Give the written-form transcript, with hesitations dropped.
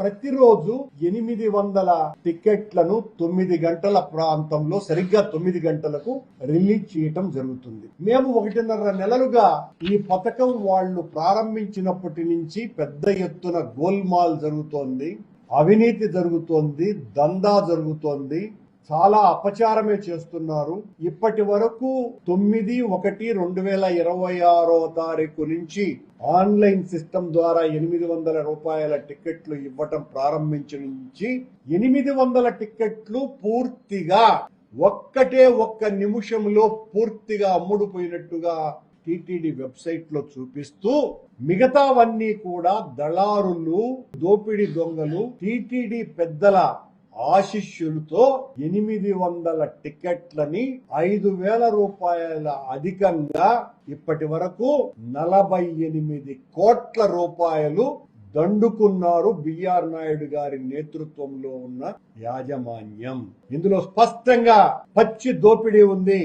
ప్రతిరోజు 800 టికెట్లను 9 గంటల ప్రాంతంలో సరిగ్గా 9 గంటలకు రిలీజ్ చేయటం జరుగుతుంది. మేము 1.5 నెలలుగా ఈ పథకం వాళ్ళు ప్రారంభించినప్పటి నుంచి పెద్ద ఎత్తున గోల్మాల్ జరుగుతోంది, అవినీతి జరుగుతోంది, దందా జరుగుతోంది, చాలా అపచారమే చేస్తున్నారు. ఇప్పటి వరకు 9/1/2026 నుంచి ఆన్లైన్ సిస్టమ్ ద్వారా 800 రూపాయల టికెట్లు ఇవ్వటం ప్రారంభించి నుంచి 800 టికెట్లు పూర్తిగా ఒక్క నిమిషంలో పూర్తిగా అమ్ముడుపోయినట్టుగా టీటీడీ వెబ్సైట్ లో చూపిస్తూ, మిగతావన్నీ కూడా దళారులు, దోపిడీ దొంగలు, టీటీడీ పెద్దల ఆశిష్యులతో 800 టికెట్లని 5,000 రూపాయల అధికంగా ఇప్పటి వరకు 48 కోట్ల రూపాయలు దండుకున్నారు బిఆర్ నాయుడు గారి నేతృత్వంలో ఉన్న యాజమాన్యం. ఇందులో స్పష్టంగా పచ్చి దోపిడీ ఉంది.